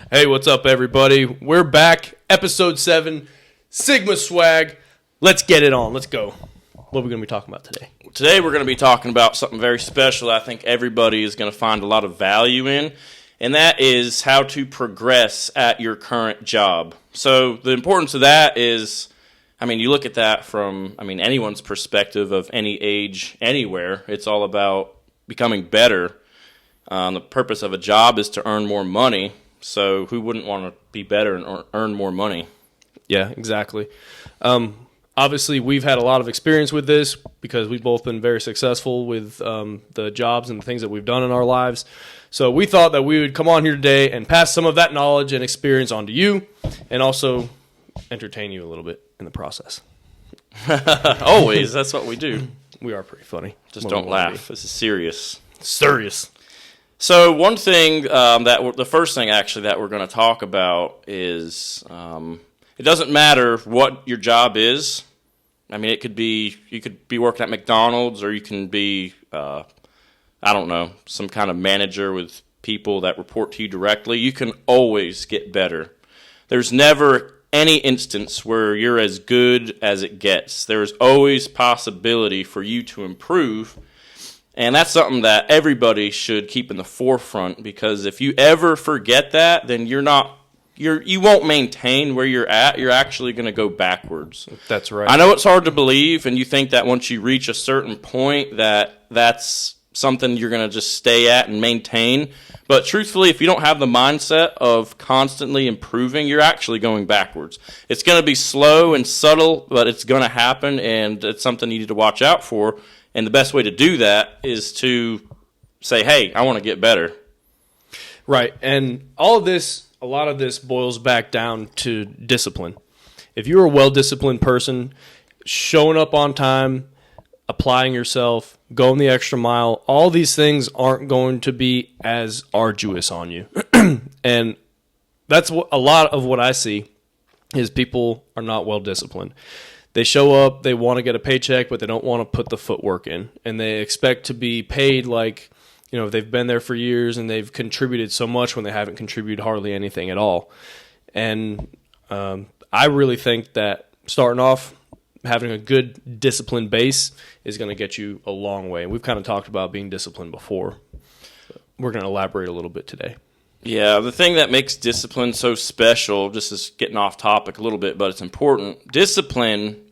Hey, what's up, everybody? We're back, episode 7, Sigma Swag. Let's get it on. Let's go. What are we going to be talking about today? Today we're going to be talking about something very special I think everybody is going to find a lot of value in, and that is how to progress at your current job. So the importance of that is, you look at that from, anyone's perspective of any age, anywhere. It's all about becoming better. The purpose of a job is to earn more money. So who wouldn't want to be better and earn more money? Yeah, exactly. Obviously, we've had a lot of experience with this because we've both been very successful with the jobs and the things that we've done in our lives. So we thought that we would come on here today and pass some of that knowledge and experience on to you and also entertain you a little bit in the process. Always. That's what we do. We are pretty funny. Just don't laugh. This is serious. Serious. So one thing the first thing actually that we're going to talk about is it doesn't matter what your job is. It could be you could be working at McDonald's, or you can be some kind of manager with people that report to you directly. You can always get better. There's never any instance where you're as good as it gets. There's always possibility for you to improve. And that's something that everybody should keep in the forefront, because if you ever forget that, then you won't maintain where you're at. You're actually going to go backwards. That's right. I know it's hard to believe, and you think that once you reach a certain point that's something you're going to just stay at and maintain. But truthfully, if you don't have the mindset of constantly improving, you're actually going backwards. It's going to be slow and subtle, but it's going to happen, and it's something you need to watch out for. And the best way to do that is to say, hey, I want to get better. Right. And a lot of this boils back down to discipline. If you're a well-disciplined person, showing up on time, applying yourself, going the extra mile, all these things aren't going to be as arduous on you. And that's a lot of what I see is people are not well-disciplined. They show up, they want to get a paycheck, but they don't want to put the footwork in. And they expect to be paid like, they've been there for years and they've contributed so much when they haven't contributed hardly anything at all. And I really think that starting off, having a good disciplined base is going to get you a long way. We've kind of talked about being disciplined before. We're going to elaborate a little bit today. Yeah, the thing that makes discipline so special, just is getting off topic a little bit, but it's important. Discipline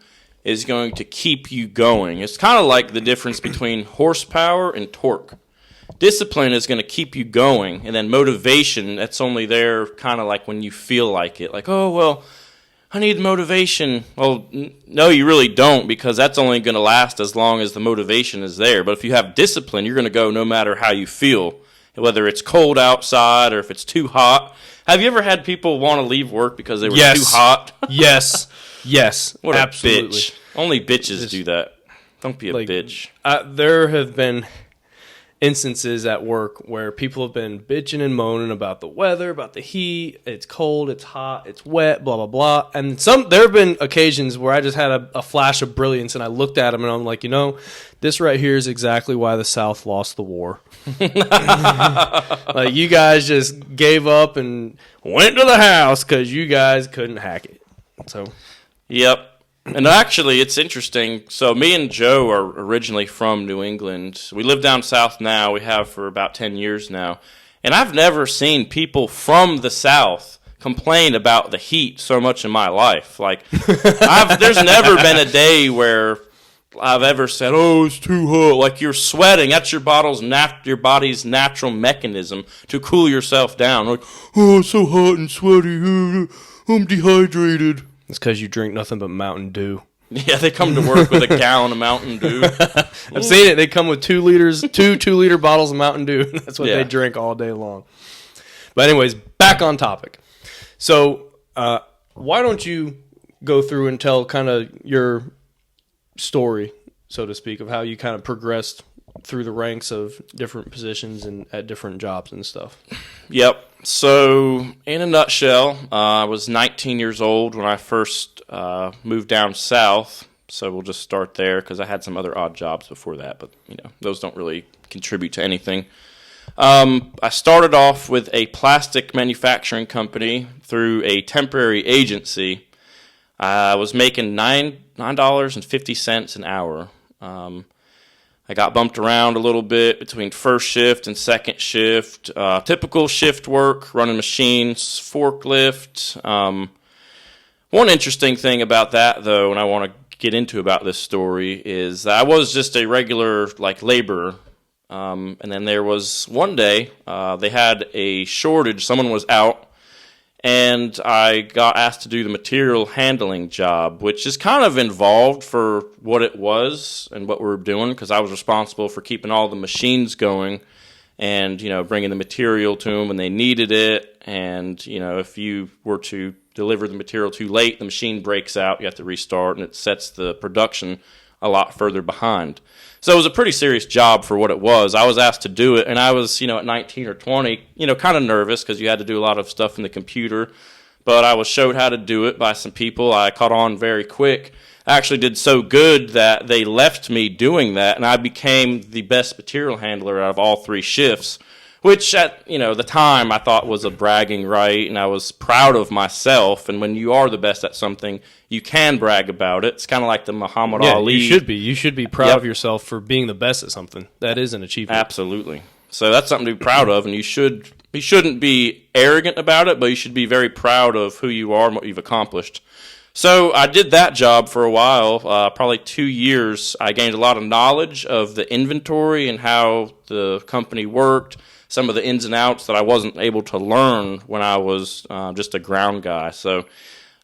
is going to keep you going. It's kind of like the difference between horsepower and torque. Discipline is going to keep you going, and then motivation, that's only there kind of like when you feel like it. Like, oh, well, I need motivation. Well, no, you really don't, because that's only going to last as long as the motivation is there. But if you have discipline, you're going to go no matter how you feel, whether it's cold outside or if it's too hot. Have you ever had people want to leave work because they were too hot? Yes. What absolutely. A bitch. Only bitches do that. Don't be a bitch. There have been instances at work where people have been bitching and moaning about the weather, about the heat. It's cold, it's hot, it's wet, blah, blah, blah. And there have been occasions where I just had a flash of brilliance, and I looked at them and I'm like, this right here is exactly why the South lost the war. Like, you guys just gave up and went to the house because you guys couldn't hack it. So, yep. And actually, it's interesting. So me and Joe are originally from New England. We live down south now. We have for about 10 years now. And I've never seen people from the South complain about the heat so much in my life. Like, there's never been a day where I've ever said, oh, it's too hot. Like, you're sweating. That's your body's natural mechanism to cool yourself down. Like, oh, it's so hot and sweaty. I'm dehydrated. It's because you drink nothing but Mountain Dew. Yeah, they come to work with a gallon of Mountain Dew. I've seen it. They come with 2 2-liter bottles of Mountain Dew. That's what they drink all day long. But anyways, back on topic. So why don't you go through and tell kind of your story, so to speak, of how you kind of progressed through the ranks of different positions and at different jobs and stuff. Yep. So, in a nutshell, I was 19 years old when I first moved down south. So we'll just start there because I had some other odd jobs before that, but those don't really contribute to anything. I started off with a plastic manufacturing company through a temporary agency. I was making $9.50 an hour. I got bumped around a little bit between first shift and second shift. Typical shift work, running machines, forklift. One interesting thing about that, though, and I want to get into about this story, is that I was just a regular laborer. And then there was one day they had a shortage. Someone was out, and I got asked to do the material handling job, which is kind of involved for what it was and what we were doing, because I was responsible for keeping all the machines going and, bringing the material to them when they needed it. And, if you were to deliver the material too late, the machine breaks out, you have to restart, and it sets the production a lot further behind. So it was a pretty serious job for what it was. I was asked to do it, and I was, at 19 or 20, kind of nervous because you had to do a lot of stuff in the computer. But I was showed how to do it by some people. I caught on very quick. I actually did so good that they left me doing that, and I became the best material handler out of all three shifts, which at the time I thought was a bragging right, and I was proud of myself. And when you are the best at something, you can brag about it. It's kind of like the Muhammad Ali. You should be. You should be proud of yourself for being the best at something. That is an achievement. Absolutely. So that's something to be proud of, and you shouldn't be arrogant about it, but you should be very proud of who you are and what you've accomplished. So I did that job for a while, probably 2 years. I gained a lot of knowledge of the inventory and how the company worked, some of the ins and outs that I wasn't able to learn when I was just a ground guy. So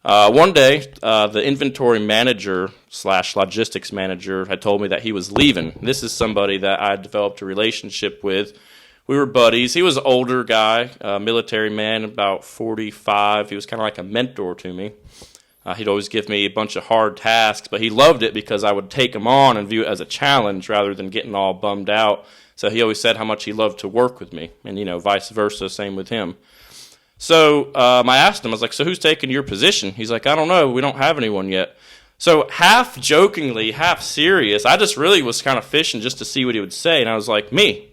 one day, the inventory manager / logistics manager had told me that he was leaving. This is somebody that I developed a relationship with. We were buddies. He was an older guy, a military man, about 45. He was kind of like a mentor to me. He'd always give me a bunch of hard tasks, but he loved it because I would take him on and view it as a challenge rather than getting all bummed out. So he always said how much he loved to work with me, and, vice versa, same with him. So I asked him, I was like, so who's taking your position? He's like, I don't know. We don't have anyone yet. So half jokingly, half serious, I just really was kind of fishing just to see what he would say, and I was like, me.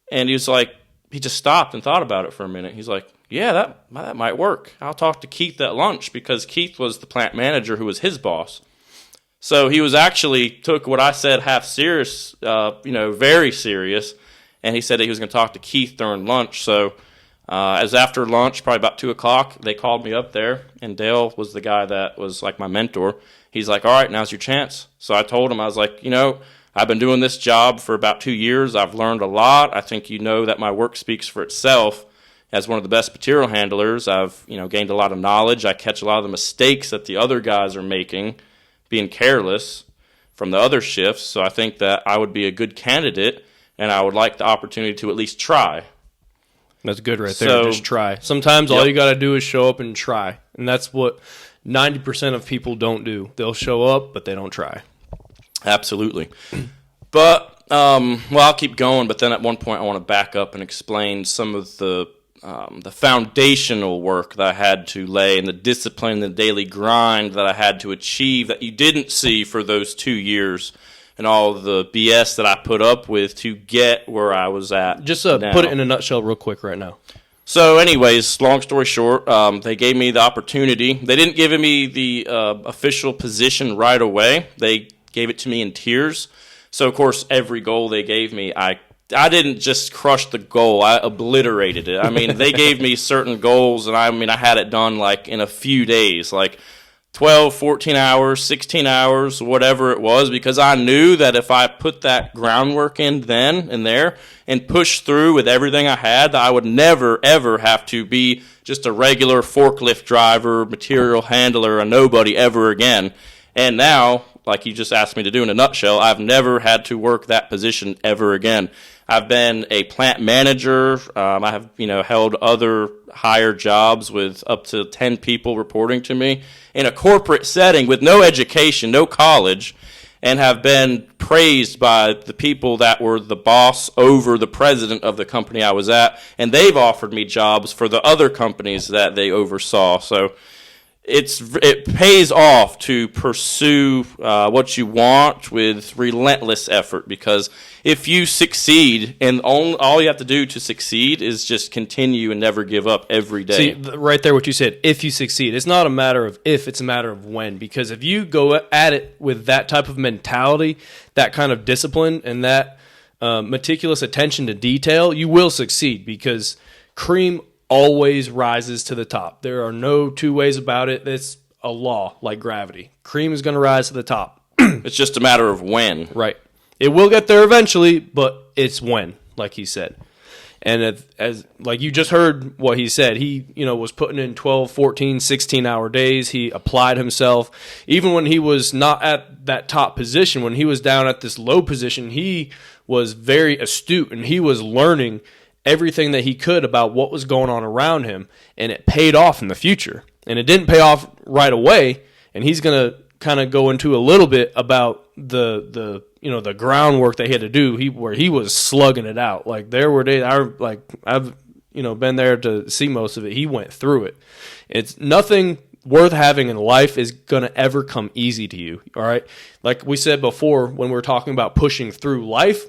And he was like, he just stopped and thought about it for a minute. He's like, yeah, that might work. I'll talk to Keith at lunch, because Keith was the plant manager who was his boss. So he was actually took what I said half serious, very serious, and he said that he was going to talk to Keith during lunch. So as after lunch, probably about 2 o'clock, they called me up there, and Dale was the guy that was like my mentor. He's like, all right, now's your chance. So I told him, I was like, I've been doing this job for about 2 years. I've learned a lot. I think that my work speaks for itself. As one of the best material handlers, I've gained a lot of knowledge. I catch a lot of the mistakes that the other guys are making, being careless from the other shifts. So I think that I would be a good candidate, and I would like the opportunity to at least try. That's good right there. Just try. Sometimes all you got to do is show up and try, and that's what 90% of people don't do. They'll show up, but they don't try. Absolutely. But I'll keep going. But then at one point, I want to back up and explain some of the foundational work that I had to lay, and the discipline, the daily grind that I had to achieve that you didn't see for those 2 years, and all the BS that I put up with to get where I was at. Just put it in a nutshell real quick right now. So anyways, long story short, they gave me the opportunity. They didn't give me the official position right away. They gave it to me in tiers. So, of course, every goal they gave me, I didn't just crush the goal. I obliterated it. I mean, they gave me certain goals, and I had it done in a few days, 12, 14 hours, 16 hours, whatever it was, because I knew that if I put that groundwork in then and there and pushed through with everything I had, that I would never, ever have to be just a regular forklift driver, material handler, a nobody ever again. And now, like you just asked me to do in a nutshell, I've never had to work that position ever again. I've been a plant manager. I have, held other higher jobs with up to 10 people reporting to me in a corporate setting with no education, no college, and have been praised by the people that were the boss over the president of the company I was at, and they've offered me jobs for the other companies that they oversaw. So it pays off to pursue what you want with relentless effort, because if you succeed, and all you have to do to succeed is just continue and never give up every day. See, right there what you said, if you succeed. It's not a matter of if, it's a matter of when. Because if you go at it with that type of mentality, that kind of discipline, and that meticulous attention to detail, you will succeed, because cream always rises to the top. There are no two ways about it. It's a law, like gravity. Cream is going to rise to the top. It's just a matter of when. Right. It will get there eventually, but it's when, like he said. And as like you just heard what he said, he was putting in 12, 14, 16-hour days. He applied himself. Even when he was not at that top position, when he was down at this low position, he was very astute, and he was learning everything that he could about what was going on around him, and it paid off in the future. And it didn't pay off right away, and he's going to kind of go into a little bit about the groundwork that he had to do, where he was slugging it out. Like, there were days, I've been there to see most of it. He went through it. It's nothing worth having in life is going to ever come easy to you, all right? Like we said before, when we were talking about pushing through life,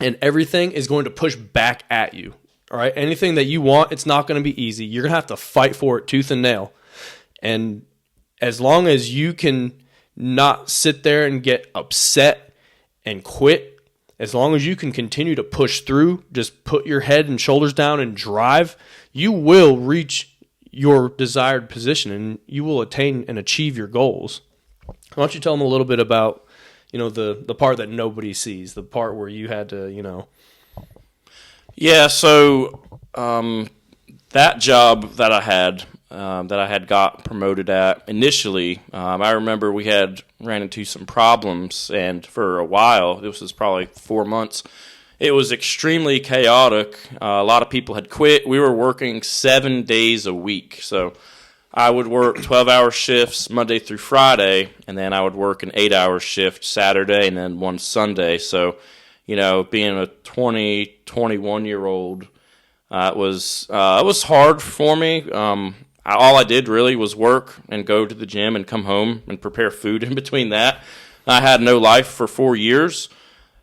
and everything is going to push back at you, all right? Anything that you want, it's not going to be easy. You're going to have to fight for it tooth and nail. And as long as you can not sit there and get upset and quit, as long as you can continue to push through, just put your head and shoulders down and drive, you will reach your desired position, and you will attain and achieve your goals. Why don't you tell them a little bit about the part that nobody sees, the part where you had to, Yeah, so that job that I had got promoted at initially, I remember we had ran into some problems, and for a while, this was probably 4 months, it was extremely chaotic. A lot of people had quit. We were working 7 days a week, so I would work 12-hour shifts Monday through Friday, and then I would work an 8-hour shift Saturday and then one Sunday. So, being a 21-year-old, it was hard for me. All I did really was work and go to the gym and come home and prepare food in between that. I had no life for 4 years.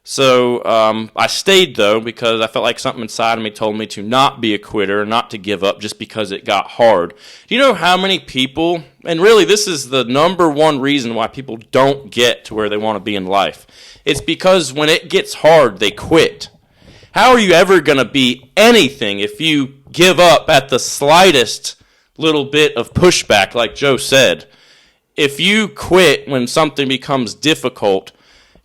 So I stayed, though, because I felt like something inside of me told me to not be a quitter, not to give up just because it got hard. Do you know how many people, and really this is the number one reason why people don't get to where they want to be in life. It's because when it gets hard, they quit. How are you ever going to be anything if you give up at the slightest little bit of pushback, like Joe said? If you quit when something becomes difficult,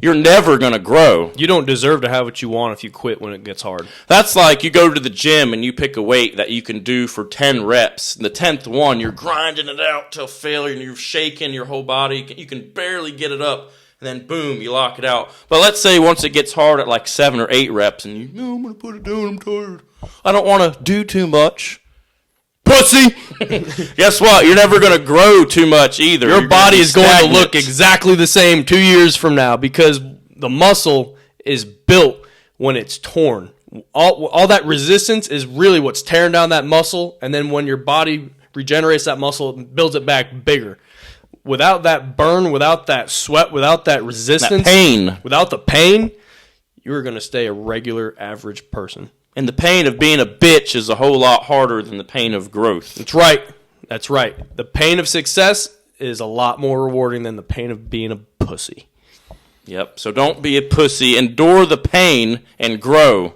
you're never going to grow. You don't deserve to have what you want if you quit when it gets hard. That's like you go to the gym and you pick a weight that you can do for 10 reps. And the 10th one, you're grinding it out till failure, and you're shaking your whole body. You can barely get it up, and then boom, you lock it out. But let's say once it gets hard at like 7 or 8 reps, and I'm going to put it down, I'm tired. I don't want to do too much. Pussy! Guess what? You're never going to grow too much either. Your body is going to look exactly the same 2 years from now, because the muscle is built when it's torn. All that resistance is really what's tearing down that muscle, and then when your body regenerates that muscle, it builds it back bigger. Without that burn, without that sweat, without that resistance, that pain, without the pain, you're going to stay a regular, average person. And the pain of being a bitch is a whole lot harder than the pain of growth. That's right. That's right. The pain of success is a lot more rewarding than the pain of being a pussy. Yep. So don't be a pussy. Endure the pain and grow.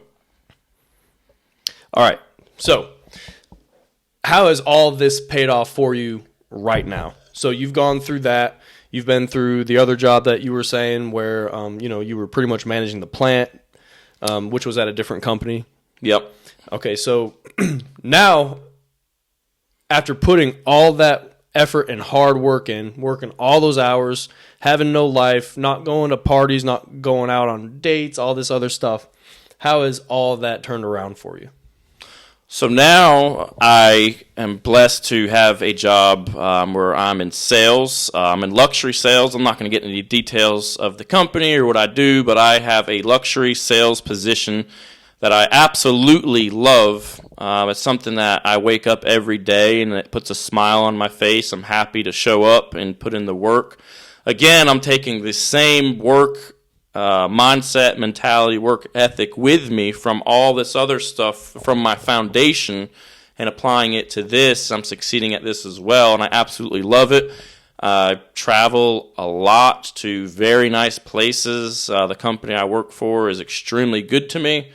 All right. So how has all of this paid off for you right now? So you've gone through that. You've been through the other job that you were saying where, you were pretty much managing the plant, which was at a different company. Yep. Okay, so now, after putting all that effort and hard work in, working all those hours, having no life, not going to parties, not going out on dates, all this other stuff, how has all that turned around for you? So now I am blessed to have a job where I'm in sales. I'm in luxury sales. I'm not going to get into the details of the company or what I do, but I have a luxury sales position that I absolutely love. It's something that I wake up every day and it puts a smile on my face. I'm happy to show up and put in the work. Again, I'm taking the same work mindset, mentality, work ethic with me from all this other stuff from my foundation and applying it to this. I'm succeeding at this as well, and I absolutely love it. I travel a lot to very nice places. The company I work for is extremely good to me.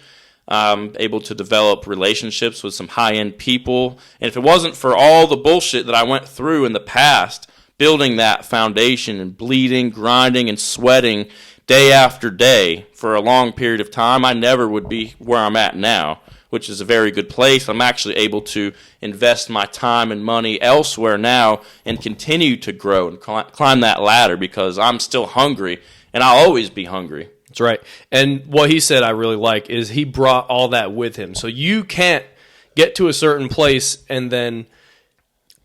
I'm able to develop relationships with some high-end people. And if it wasn't for all the bullshit that I went through in the past, building that foundation and bleeding, grinding, and sweating day after day for a long period of time, I never would be where I'm at now, which is a very good place. I'm actually able to invest my time and money elsewhere now and continue to grow and climb that ladder because I'm still hungry, and I'll always be hungry. That's right. And what he said I really like is he brought all that with him. So you can't get to a certain place and then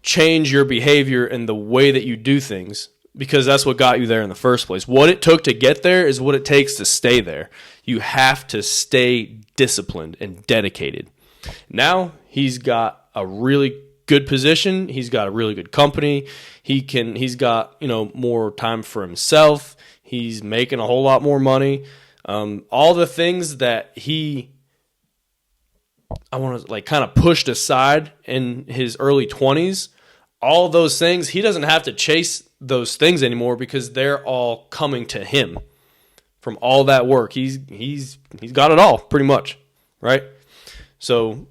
change your behavior and the way that you do things because that's what got you there in the first place. What it took to get there is what it takes to stay there. You have to stay disciplined and dedicated. Now he's got a really good position. He's got a really good company. He's got, more time for himself. He's making a whole lot more money. All the things that I want to kind of pushed aside in his early 20s, all those things, he doesn't have to chase those things anymore because they're all coming to him from all that work. He's got it all pretty much, right? So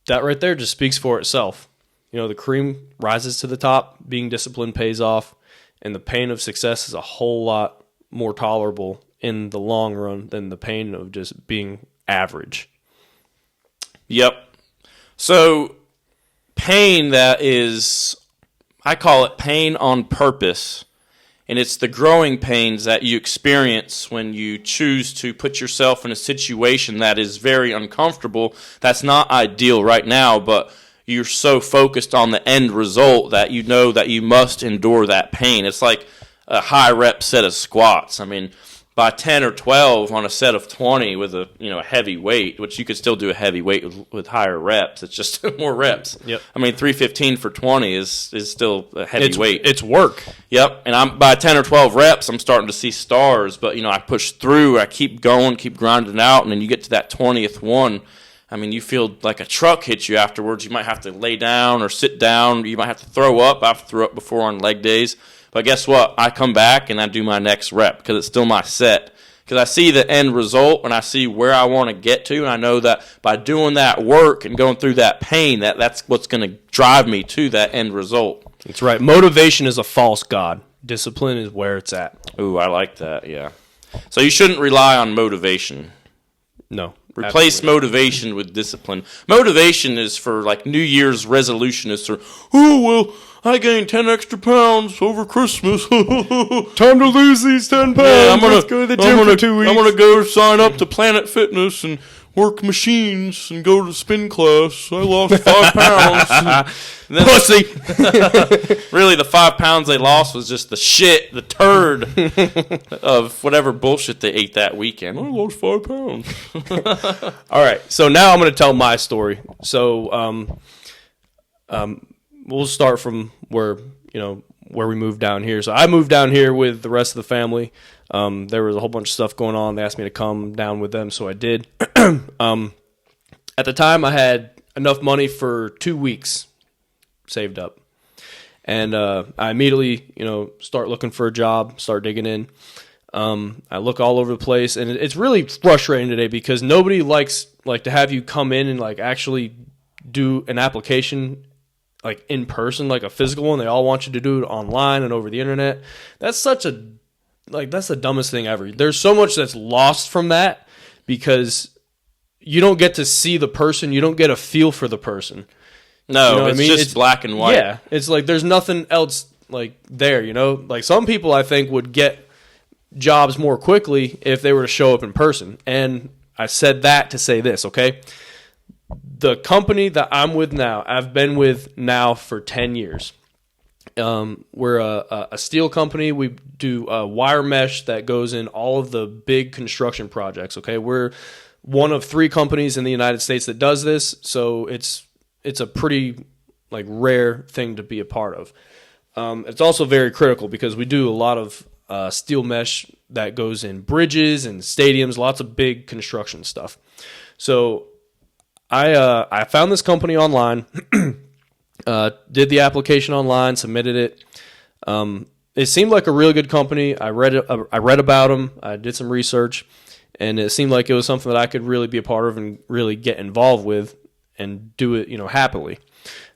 that right there just speaks for itself. The cream rises to the top, being disciplined pays off, and the pain of success is a whole lot more tolerable in the long run than the pain of just being average. Yep. So pain I call it pain on purpose. And it's the growing pains that you experience when you choose to put yourself in a situation that is very uncomfortable. That's not ideal right now, but you're so focused on the end result that you know that you must endure that pain. It's like a high rep set of squats. I mean, by 10 or 12 on a set of 20 with a heavy weight, which you could still do a heavy weight with higher reps. It's just more reps. Yep. I mean, 315 for 20 is still a heavy weight. It's work. Yep. And I'm by 10 or 12 reps, I'm starting to see stars. But I push through. I keep going, keep grinding out, and then you get to that 20th one. I mean, you feel like a truck hits you afterwards. You might have to lay down or sit down. You might have to throw up. I've threw up before on leg days. But guess what? I come back and I do my next rep because it's still my set. Because I see the end result and I see where I want to get to. And I know that by doing that work and going through that pain, that's what's going to drive me to that end result. That's right. Motivation is a false god. Discipline is where it's at. Ooh, I like that, yeah. So you shouldn't rely on motivation. No. Replace absolutely. motivation with discipline. Motivation is for New Year's resolution is for, oh, well, I gained 10 extra pounds over Christmas. Time to lose these 10 pounds. Yeah, Let's go to the gym for 2 weeks. I'm going to go sign up to Planet Fitness and work machines and go to spin class. I lost 5 pounds. Pussy. Really, the 5 pounds they lost was just the turd of whatever bullshit they ate that weekend. I lost 5 pounds. All right, so now I'm going to tell my story. So, we'll start from where we moved down here. So I moved down here with the rest of the family. There was a whole bunch of stuff going on. They asked me to come down with them, so I did. At the time, I had enough money for 2 weeks saved up. And I immediately, start looking for a job, start digging in. I look all over the place, and it's really frustrating today because nobody likes to have you come in and actually do an application in person, a physical one. They all want you to do it online and over the internet. That's that's the dumbest thing ever. There's so much that's lost from that because you don't get to see the person. You don't get a feel for the person. No, it's just black and white. Yeah, it's there's nothing else there, some people I think would get jobs more quickly if they were to show up in person. And I said that to say this, okay? The company that I'm with now, I've been with now for 10 years. We're a steel company. We do wire mesh that goes in all of the big construction projects, okay? We're one of 3 companies in the United States that does this. So it's a pretty like rare thing to be a part of. It's also very critical because we do a lot of steel mesh that goes in bridges and stadiums, lots of big construction stuff. So I found this company online, did the application online, submitted it. It seemed like a really good company. I read about them. I did some research, and it seemed like it was something that I could really be a part of and really get involved with and do it, happily.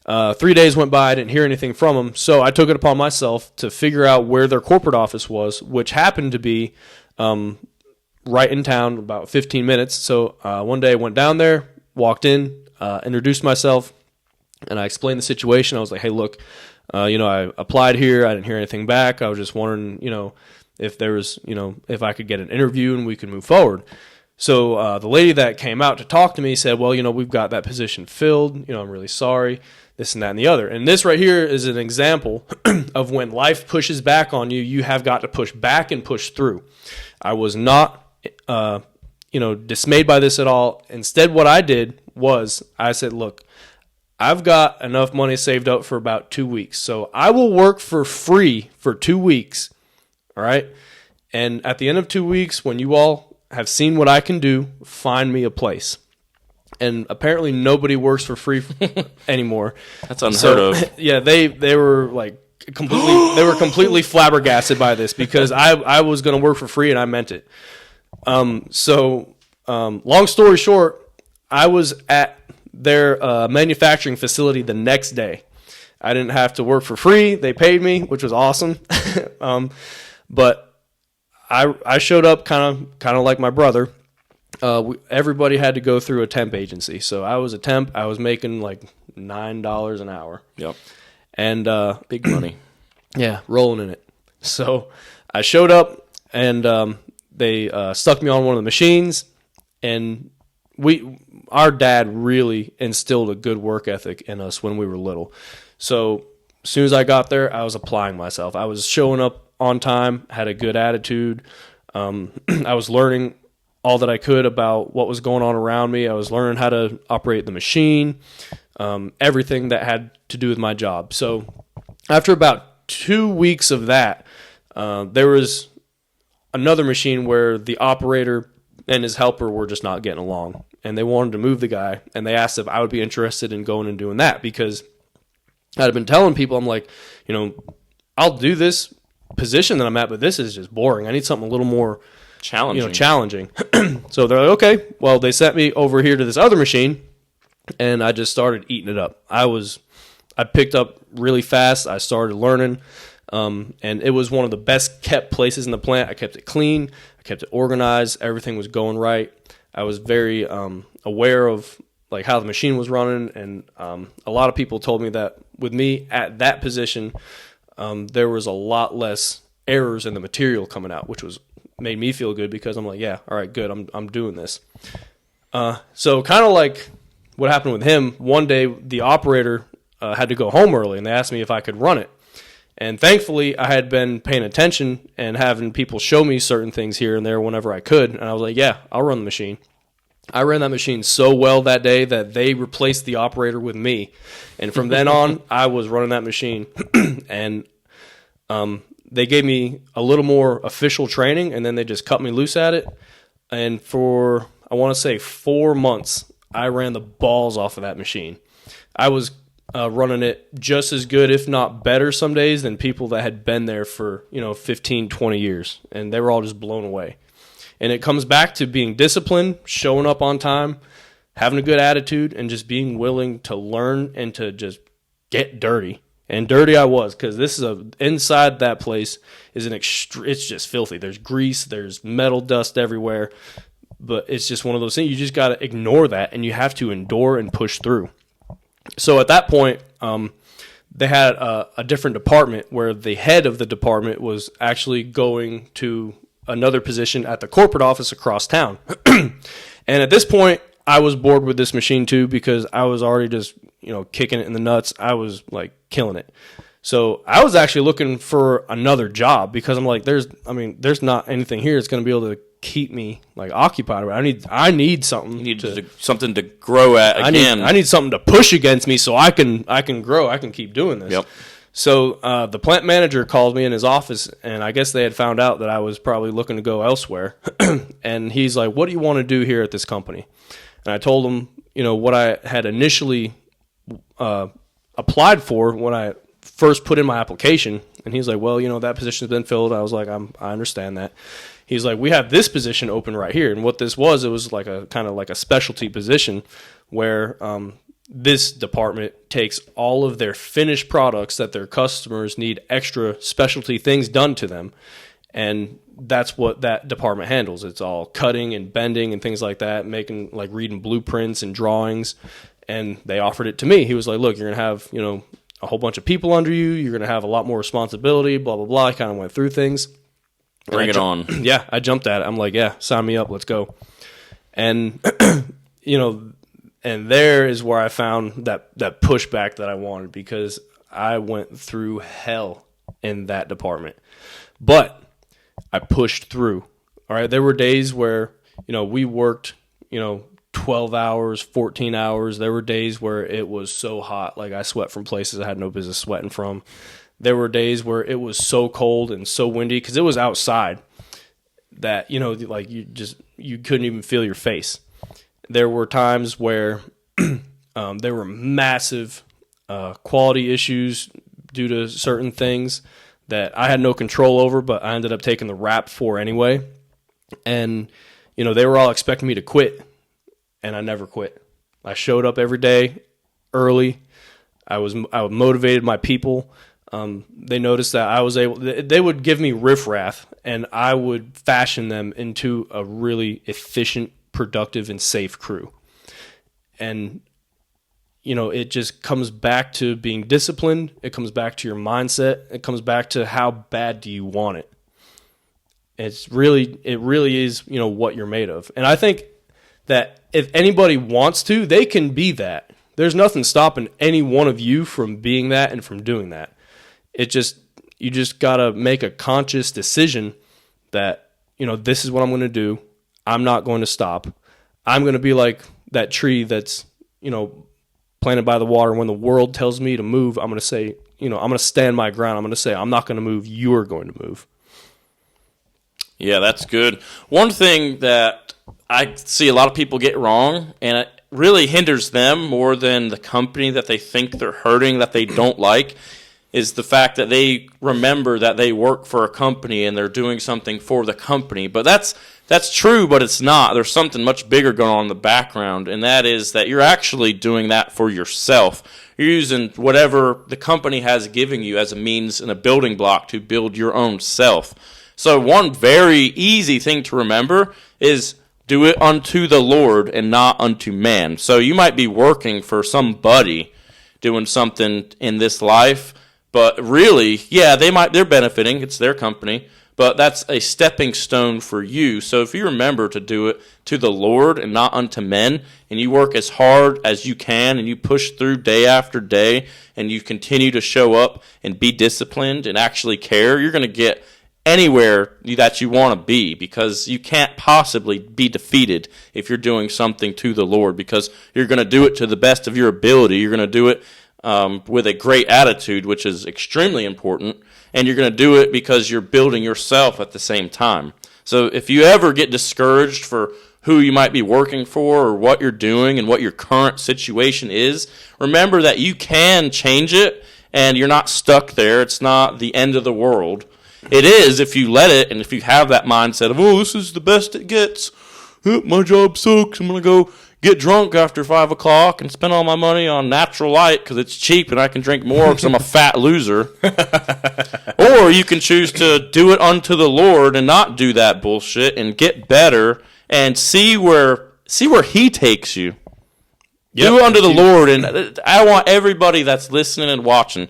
3 days went by. I didn't hear anything from them, so I took it upon myself to figure out where their corporate office was, which happened to be right in town, about 15 minutes. So one day I went down there, walked in, introduced myself, and I explained the situation. I was like, hey, look, I applied here. I didn't hear anything back. I was just wondering, if there was, if I could get an interview and we could move forward. So the lady that came out to talk to me said, well, we've got that position filled. I'm really sorry, this and that and the other. And this right here is an example of when life pushes back on you, you have got to push back and push through. I was not, dismayed by this at all. Instead, what I did was I said, look, I've got enough money saved up for about 2 weeks. So I will work for free for 2 weeks. All right. And at the end of 2 weeks, when you all have seen what I can do, find me a place. And apparently nobody works for free anymore. That's unheard of. Yeah, they were like completely flabbergasted by this because I was going to work for free and I meant it. Long story short, I was at their manufacturing facility the next day. I didn't have to work for free. They paid me, which was awesome. But I showed up kind of like my brother. Everybody had to go through a temp agency. So I was a temp. I was making like $9 an hour. Yep. And big money. Yeah, rolling in it. So I showed up and they stuck me on one of the machines, and our dad really instilled a good work ethic in us when we were little. So as soon as I got there, I was applying myself. I was showing up on time, had a good attitude. I was learning all that I could about what was going on around me. I was learning how to operate the machine, everything that had to do with my job. So after about 2 weeks of that, there was another machine where the operator and his helper were just not getting along, and they wanted to move the guy, and they asked if I would be interested in going and doing that because I'd been telling people, I'm like, I'll do this position that I'm at, but this is just boring. I need something a little more challenging. So they're like, okay. Well, they sent me over here to this other machine, and I just started eating it up. I picked up really fast. I started learning, and it was one of the best kept places in the plant. I kept it clean. I kept it organized. Everything was going right. I was very aware of like how the machine was running, and a lot of people told me that with me at that position, there was a lot less errors in the material coming out, which made me feel good because I'm like, yeah, all right, good. I'm doing this. So kind of like what happened with him, one day the operator had to go home early, and they asked me if I could run it. And thankfully, I had been paying attention and having people show me certain things here and there whenever I could. And I was like, yeah, I'll run the machine. I ran that machine so well that day that they replaced the operator with me. And from then on, I was running that machine. And they gave me a little more official training, and then they just cut me loose at it. And for, I want to say 4 months, I ran the balls off of that machine. I was running it just as good, if not better some days, than people that had been there for 15, 20 years. And they were all just blown away. And it comes back to being disciplined, showing up on time, having a good attitude, and just being willing to learn and to just get dirty. And dirty I was, because inside that place is it's just filthy. There's grease, there's metal dust everywhere. But it's just one of those things. You just got to ignore that, and you have to endure and push through. So at that point, they had a different department where the head of the department was actually going to another position at the corporate office across town. And at this point, I was bored with this machine too because I was already just, kicking it in the nuts. I was like killing it. So I was actually looking for another job because I'm like, there's not anything here that's going to be able to keep me like occupied. I need something. You need something to grow at again. I need something to push against me so I can grow. I can keep doing this. Yep. So the plant manager called me in his office, and I guess they had found out that I was probably looking to go elsewhere. And he's like, "What do you want to do here at this company?" And I told him, what I had initially applied for when I first put in my application. And he's like, "Well, that position's been filled." I was like, I understand that. He's like, "We have this position open right here." And what this was, it was like a kind of like a specialty position where this department takes all of their finished products that their customers need extra specialty things done to them. And that's what that department handles. It's all cutting and bending and things like that, making like reading blueprints and drawings. And they offered it to me. He was like, "Look, you're going to have, a whole bunch of people under you. You're going to have a lot more responsibility, blah, blah, blah." I kind of went through things. Bring it on. Yeah, I jumped at it. I'm like, "Yeah, sign me up. Let's go." And, and there is where I found that pushback that I wanted, because I went through hell in that department. But I pushed through. All right, there were days where, we worked, 12 hours, 14 hours. There were days where it was so hot, like I sweat from places I had no business sweating from. There were days where it was so cold and so windy because it was outside that, like you couldn't even feel your face. There were times where there were massive quality issues due to certain things that I had no control over, but I ended up taking the rap for anyway. And, they were all expecting me to quit, and I never quit. I showed up every day early. I motivated my people. They noticed that I was able. They would give me riffraff, and I would fashion them into a really efficient, productive, and safe crew. And it just comes back to being disciplined. It comes back to your mindset. It comes back to how bad do you want it. It really is, what you're made of. And I think that if anybody wants to, they can be that. There's nothing stopping any one of you from being that and from doing that. You just got to make a conscious decision that, this is what I'm going to do. I'm not going to stop. I'm going to be like that tree that's, planted by the water. When the world tells me to move, I'm going to say, I'm going to stand my ground. I'm going to say, I'm not going to move. You're going to move. Yeah, that's good. One thing that I see a lot of people get wrong, and it really hinders them more than the company that they think they're hurting, that they don't like, is the fact that they remember that they work for a company and they're doing something for the company. But that's true, but it's not. There's something much bigger going on in the background, and that is that you're actually doing that for yourself. You're using whatever the company has given you as a means and a building block to build your own self. So one very easy thing to remember is do it unto the Lord and not unto man. So you might be working for somebody doing something in this life, but really, yeah, they're benefiting. It's their company. But that's a stepping stone for you. So if you remember to do it to the Lord and not unto men, and you work as hard as you can, and you push through day after day, and you continue to show up and be disciplined and actually care, you're going to get anywhere that you want to be, because you can't possibly be defeated if you're doing something to the Lord, because you're going to do it to the best of your ability. You're going to do it with a great attitude, which is extremely important, and you're going to do it because you're building yourself at the same time. So if you ever get discouraged for who you might be working for or what you're doing and what your current situation is, remember that you can change it, and you're not stuck there. It's not the end of the world. It is if you let it, and if you have that mindset of, this is the best it gets. My job sucks. I'm going to go get drunk after 5 o'clock and spend all my money on natural light because it's cheap and I can drink more because I'm a fat loser. Or you can choose to do it unto the Lord and not do that bullshit and get better and see where He takes you. Yep. Do it unto the Lord, and I want everybody that's listening and watching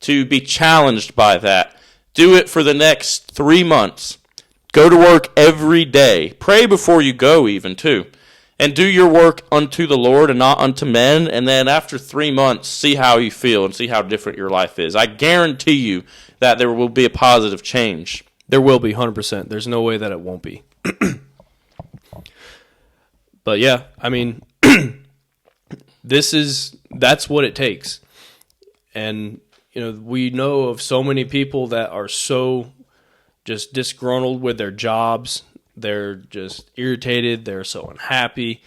to be challenged by that. Do it for the next 3 months. Go to work every day. Pray before you go even, too. And do your work unto the Lord and not unto men. And then after 3 months, see how you feel and see how different your life is. I guarantee you that there will be a positive change. There will be, 100%. There's no way that it won't be. But yeah, I mean, that's what it takes. And, we know of so many people that are so just disgruntled with their jobs. They're just irritated. They're so unhappy.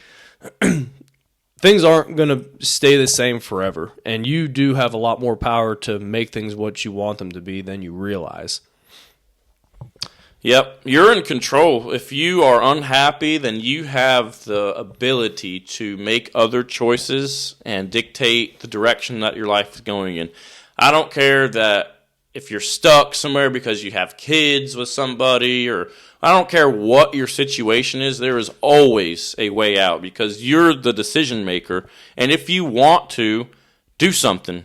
Things aren't going to stay the same forever. And you do have a lot more power to make things what you want them to be than you realize. Yep, you're in control. If you are unhappy, then you have the ability to make other choices and dictate the direction that your life is going in. I don't care that if you're stuck somewhere because you have kids with somebody, or I don't care what your situation is, there is always a way out because you're the decision maker. And if you want to do something,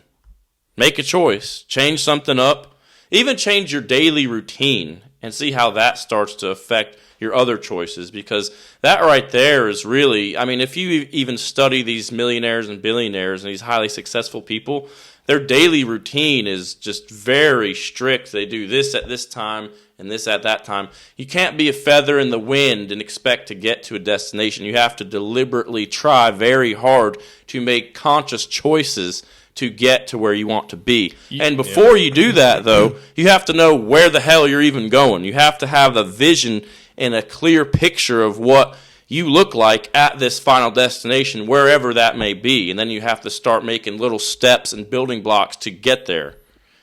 make a choice, change something up, even change your daily routine, and see how that starts to affect your other choices, because that right there is really, I mean, if you even study these millionaires and billionaires and these highly successful people, their daily routine is just very strict. They do this at this time and this at that time. You can't be a feather in the wind and expect to get to a destination. You have to deliberately try very hard to make conscious choices to get to where you want to be. And before you do that, though, you have to know where the hell you're even going. You have to have a vision and a clear picture of what you look like at this final destination, wherever that may be. And then you have to start making little steps and building blocks to get there.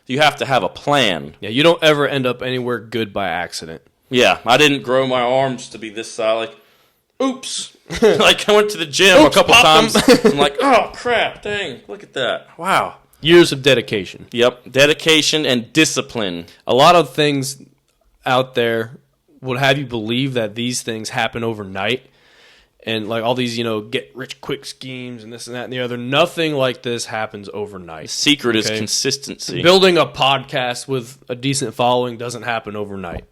You have to have a plan. Yeah, you don't ever end up anywhere good by accident. Yeah, I didn't grow my arms to be this size. Like, oops. Like, I went to the gym a couple times. I'm like, oh, crap, dang, look at that. Wow. Years of dedication. Yep, dedication and discipline. A lot of things out there would have you believe that these things happen overnight. And like all these, get rich quick schemes and this and that and the other. Nothing like this happens overnight. The secret is consistency. Building a podcast with a decent following doesn't happen overnight.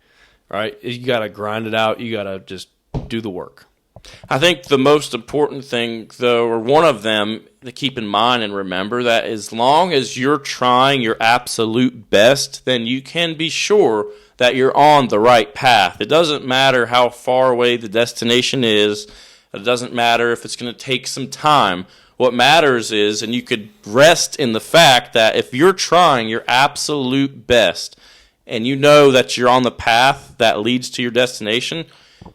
Right? You got to grind it out. You got to just do the work. I think the most important thing, though, or one of them to keep in mind and remember, that as long as you're trying your absolute best, then you can be sure that you're on the right path. It doesn't matter how far away the destination is. It doesn't matter if it's going to take some time. What matters is, and you could rest in the fact that if you're trying your absolute best and you know that you're on the path that leads to your destination,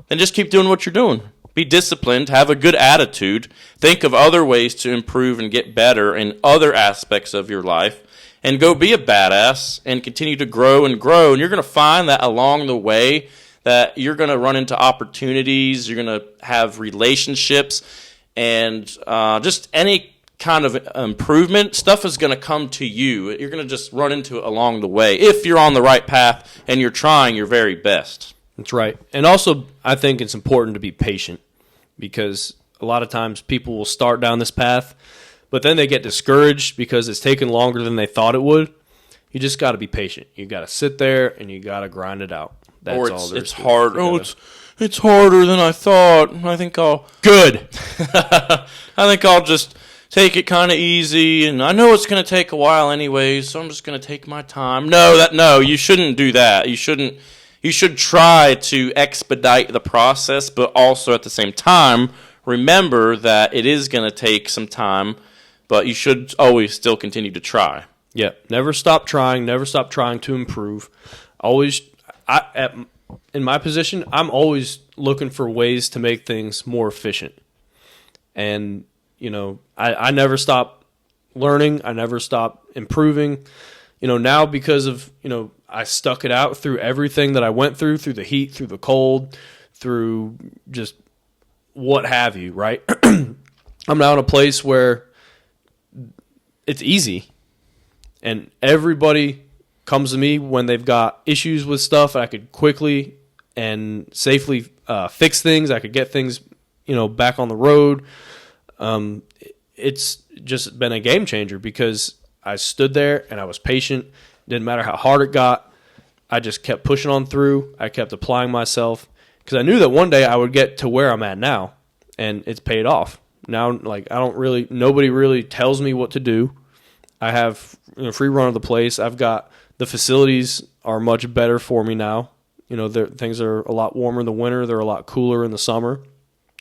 then just keep doing what you're doing. Be disciplined, have a good attitude, think of other ways to improve and get better in other aspects of your life, and go be a badass and continue to grow and grow. And you're going to find that along the way that you're going to run into opportunities, you're going to have relationships, and just any kind of improvement, stuff is going to come to you. You're going to just run into it along the way if you're on the right path and you're trying your very best. That's right. And also, I think it's important to be patient, because a lot of times people will start down this path, but then they get discouraged because it's taken longer than they thought it would. You just got to be patient. You got to sit there and you got to grind it out. That's all there is. It's hard. It's harder than I thought. I think I'll just take it kind of easy, and I know it's going to take a while anyway, so I'm just going to take my time. No, you shouldn't do that. You should try to expedite the process, but also at the same time, remember that it is going to take some time, but you should always still continue to try. Yeah, never stop trying. Never stop trying to improve. In my position, I'm always looking for ways to make things more efficient. And, I never stop learning. I never stop improving. Now because of, I stuck it out through everything that I went through the heat, through the cold, through just what have you, right? I'm now in a place where it's easy. And everybody comes to me when they've got issues with stuff. I could quickly and safely fix things. I could get things, back on the road. It's just been a game changer because I stood there and I was patient. Didn't matter how hard it got. I just kept pushing on through. I kept applying myself because I knew that one day I would get to where I'm at now, and it's paid off. Now, nobody really tells me what to do. I have free run of the place. I've got the facilities are much better for me now. Things are a lot warmer in the winter. They're a lot cooler in the summer.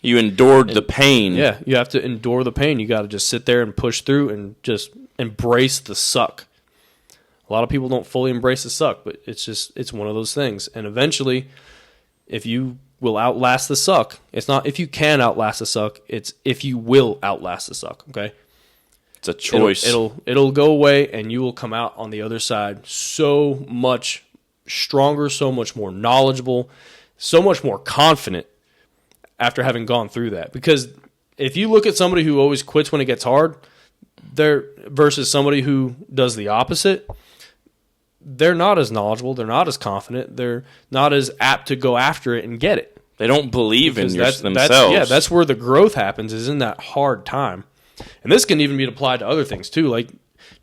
You endured the pain. Yeah, you have to endure the pain. You got to just sit there and push through and just embrace the suck. A lot of people don't fully embrace the suck, but it's one of those things. And eventually, if you will outlast the suck, it's not if you can outlast the suck, it's if you will outlast the suck, okay? It's a choice. It'll go away, and you will come out on the other side so much stronger, so much more knowledgeable, so much more confident after having gone through that. Because if you look at somebody who always quits when it gets hard, they're versus somebody who does the opposite, they're not as knowledgeable, they're not as confident, they're not as apt to go after it and get it. They don't believe in themselves. That's where the growth happens, is in that hard time. And this can even be applied to other things too, like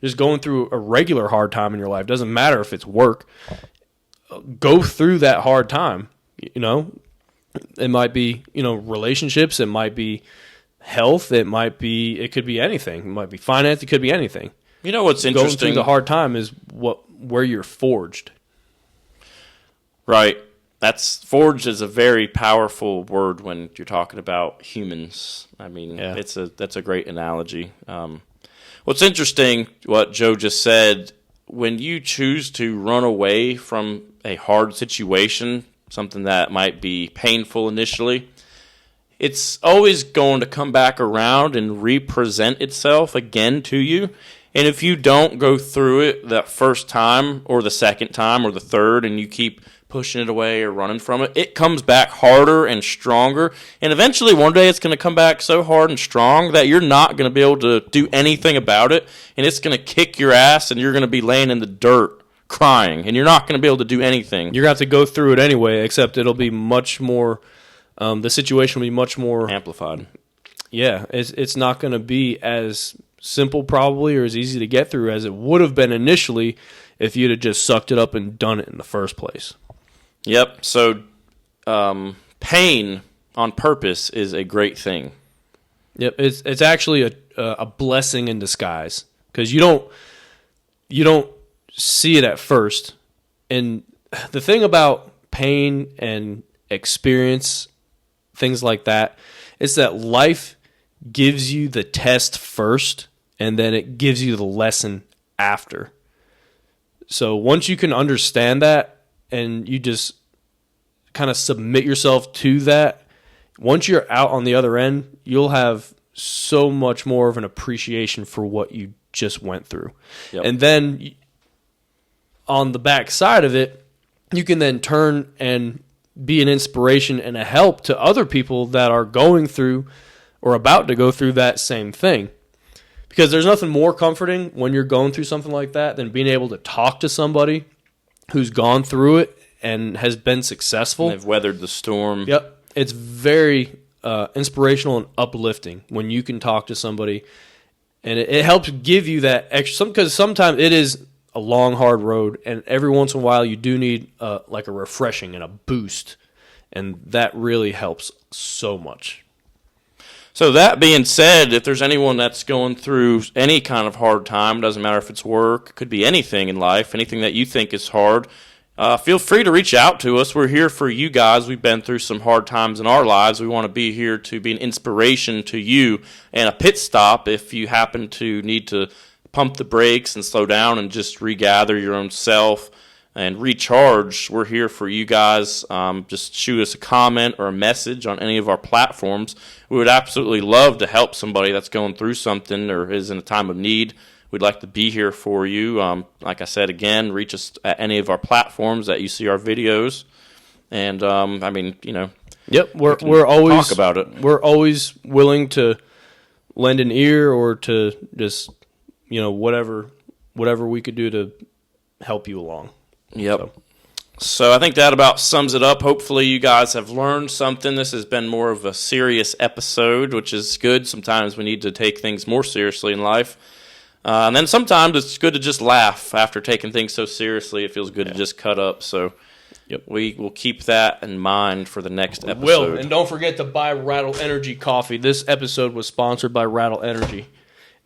just going through a regular hard time in your life. Doesn't matter if it's work. Go through that hard time, you know. It might be, relationships. It might be health. It could be anything. It might be finance. It could be anything. You know what's interesting? Going through the hard time is where you're forged. Right. Forged is a very powerful word when you're talking about humans. I mean, that's a great analogy. What's interesting, what Joe just said, when you choose to run away from a hard situation, something that might be painful initially, it's always going to come back around and represent itself again to you. And if you don't go through it that first time or the second time or the third, and you keep pushing it away or running from it, it comes back harder and stronger. And eventually one day it's going to come back so hard and strong that you're not going to be able to do anything about it. And it's going to kick your ass, and you're going to be laying in the dirt crying, and you're not going to be able to do anything. You're going to have to go through it anyway, except it'll be much more, the situation will be much more amplified. Yeah, it's not going to be as simple probably or as easy to get through as it would have been initially if you'd have just sucked it up and done it in the first place. Yep, so pain on purpose is a great thing. Yep, it's actually a blessing in disguise, because you don't see it at first. And the thing about pain and experience, things like that, is that life gives you the test first, and then it gives you the lesson after. So once you can understand that, and you just kind of submit yourself to that, once you're out on the other end, you'll have so much more of an appreciation for what you just went through. Yep. And then on the back side of it, you can then turn and be an inspiration and a help to other people that are going through or about to go through that same thing. Because there's nothing more comforting when you're going through something like that than being able to talk to somebody who's gone through it and has been successful. And they've weathered the storm. Yep. It's very inspirational and uplifting when you can talk to somebody, and it helps give you that extra, because sometimes it is a long, hard road, and every once in a while you do need like a refreshing and a boost, and that really helps so much. So that being said, if there's anyone that's going through any kind of hard time, doesn't matter if it's work, it could be anything in life, anything that you think is hard, feel free to reach out to us. We're here for you guys. We've been through some hard times in our lives. We want to be here to be an inspiration to you, and a pit stop if you happen to need to pump the brakes and slow down and just regather your own self and recharge. We're here for you guys. Just shoot us a comment or a message on any of our platforms. We would absolutely love to help somebody that's going through something or is in a time of need. We'd like to be here for you. Like I said, again, reach us at any of our platforms that you see our videos. And, Yep, we're always talk about it. We're always willing to lend an ear or to just, whatever we could do to help you along. Yep. So I think that about sums it up. Hopefully you guys have learned something. This has been more of a serious episode, which is good. Sometimes we need to take things more seriously in life. And then sometimes it's good to just laugh after taking things so seriously. It feels good to just cut up. So we will keep that in mind for the next episode. And don't forget to buy Rattle Energy coffee. This episode was sponsored by Rattle Energy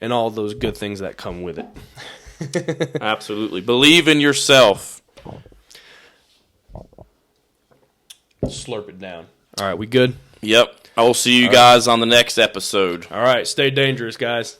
and all those good things that come with it. Absolutely. Believe in yourself. Slurp it down. All right, we good? Yep. I will see you guys on the next episode. All right, stay dangerous, guys.